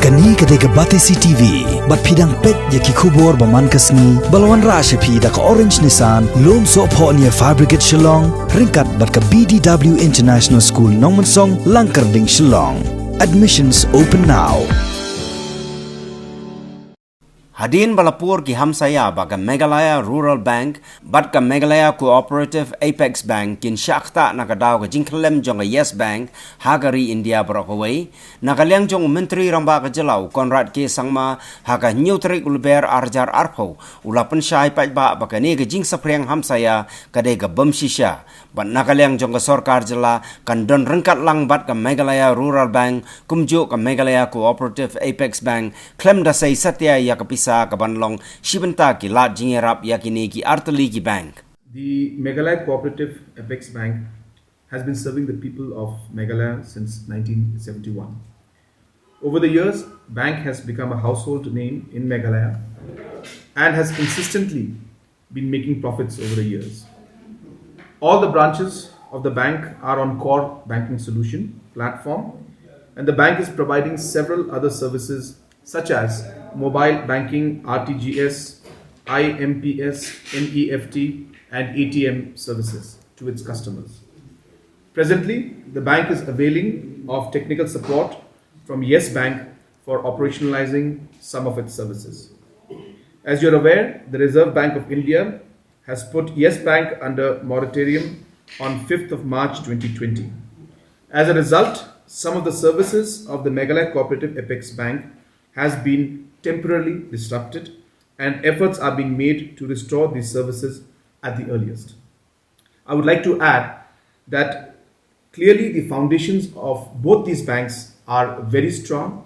Kani kadega Batesi TV, bat pidang pet yaki kubor baman kasni, balwan rasha pi da ka Orange Nissan, lom so po niya Fabricate Shillong, ringkat bat ka BDW International School Nongmansong, Langkarding Shillong. Admissions open now. Hadin balapur ki hamsaya baga Meghalaya Rural Bank, bat ka Meghalaya Cooperative Apex Bank kin syakta nakadaw ka jingklem jong Yes Bank, hagari India Brokaway, nakaliang jong Menteri Ramba ka Jalaw, Conrad K. Sangma, haga Newtrik Ulber Arjar Arpo, ulapan siya ipat ba baka ni ka jing sapriang hamsaya kadai ka bamsisya, bat nakaliang jong ka Sorkar Jala, kan don rengkat lang bat ka Meghalaya Rural Bank, kumjo ka Meghalaya Cooperative Apex Bank, klem dasay satya ya kapisa kabanlong shibenta ki lat jingerap yakini ki artali ki bank. The Meghalaya Cooperative Apex Bank has been serving the people of Meghalaya since 1971. Over the years, bank has become a household name in Meghalaya and has consistently been making profits over the years. All the branches of the bank are on core banking solution platform, and the bank is providing several other services such as mobile banking, RTGS, IMPS, NEFT, and ATM services to its customers. Presently, the bank is availing of technical support from Yes Bank for operationalizing some of its services. As you're aware, the Reserve Bank of India has put Yes Bank under moratorium on 5th of March 2020. As a result, some of the services of the Meghalaya Cooperative Apex Bank has been temporarily disrupted, and efforts are being made to restore these services at the earliest. I would like to add that clearly the foundations of both these banks are very strong,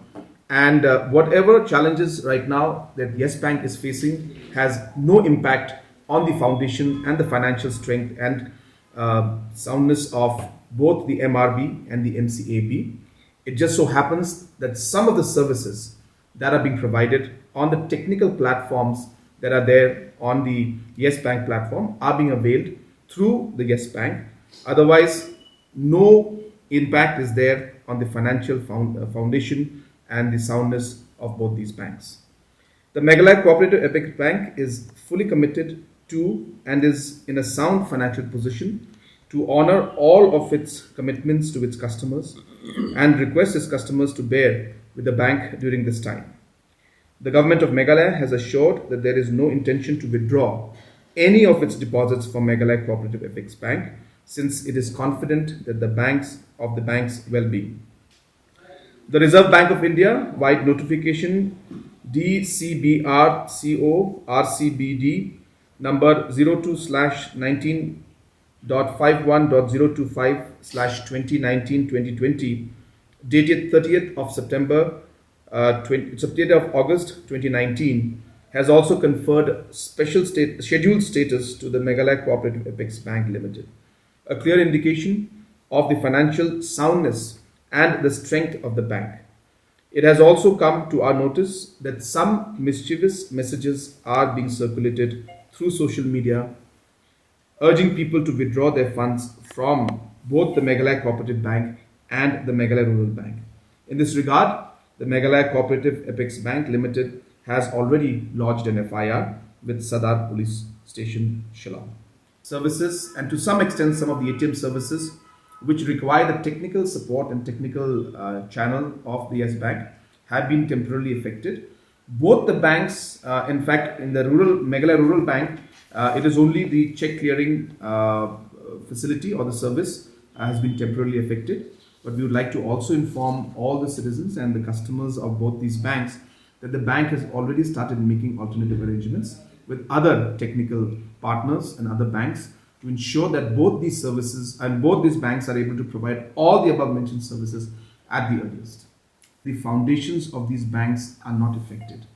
and whatever challenges right now that Yes Bank is facing has no impact on the foundation and the financial strength and soundness of both the MRB and the MCAB. It just so happens that some of the services that are being provided on the technical platforms that are there on the Yes Bank platform are being availed through the Yes Bank. Otherwise, no impact is there on the financial foundation and the soundness of both these banks. The Meghalaya Cooperative Apex Bank is fully committed to and is in a sound financial position to honor all of its commitments to its customers and request its customers to bear with the bank during this time. The government of Meghalaya has assured that there is no intention to withdraw any of its deposits from Meghalaya Cooperative Apex Bank, since it is confident that the bank's well-being. The Reserve Bank of India wide notification DCBR-CO RCBD number 02/19.51.025/2019-2020 dated 30th of August 2019 has also conferred scheduled status to the Meghalaya Cooperative Apex Bank Limited, a clear indication of the financial soundness and the strength of the bank. It has also come to our notice that some mischievous messages are being circulated through social media urging people to withdraw their funds from both the Meghalaya Cooperative Bank and the Meghalaya Rural Bank. In this regard, the Meghalaya Cooperative Apex Bank Limited has already lodged an FIR with Sadar Police Station, Shillong. Services, and to some extent some of the ATM services which require the technical support and technical channel of the Yes Bank, have been temporarily affected. Both the banks, in fact, in the Meghalaya Rural Bank, it is only the check clearing facility or the service has been temporarily affected. But we would like to also inform all the citizens and the customers of both these banks that the bank has already started making alternative arrangements with other technical partners and other banks to ensure that both these services and both these banks are able to provide all the above mentioned services at the earliest. The foundations of these banks are not affected.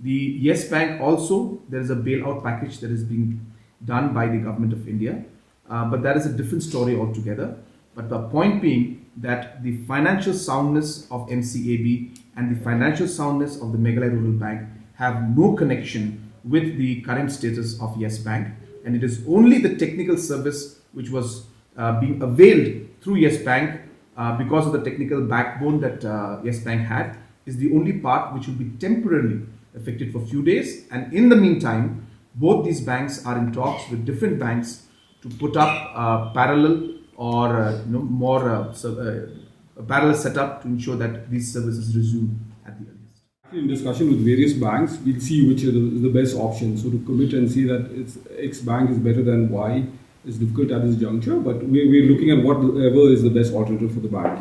The Yes Bank also, there is a bailout package that is being done by the government of India, but that is a different story altogether. But the point being that the financial soundness of MCAB and the financial soundness of the Meghalaya Rural Bank have no connection with the current status of Yes Bank, and it is only the technical service which was being availed through Yes Bank because of the technical backbone that Yes Bank had is the only part which will be temporarily affected for a few days. And in the meantime, both these banks are in talks with different banks to put up parallel or a parallel setup to ensure that these services resume at the earliest. In discussion with various banks, we'll see which are the best options. So to commit and say that it's X bank is better than Y is difficult at this juncture, but we're looking at whatever is the best alternative for the bank.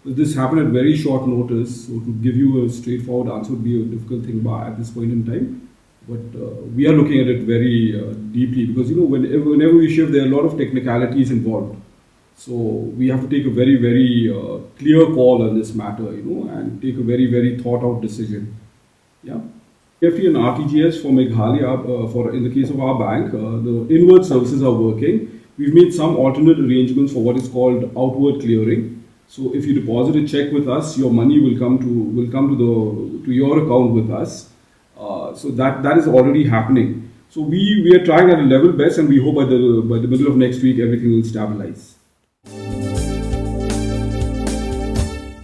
This happened at very short notice, so to give you a straightforward answer would be a difficult thing at this point in time. But we are looking at it very deeply because whenever we shift, there are a lot of technicalities involved. So we have to take a very, very clear call on this matter, and take a very, very thought out decision. Yeah. EFT and RTGS for Meghalaya, in the case of our bank, the inward services are working. We've made some alternate arrangements for what is called outward clearing. So if you deposit a check with us, your money will come to your account with us. So that is already happening. So we are trying at a level best, and we hope by the middle of next week everything will stabilize.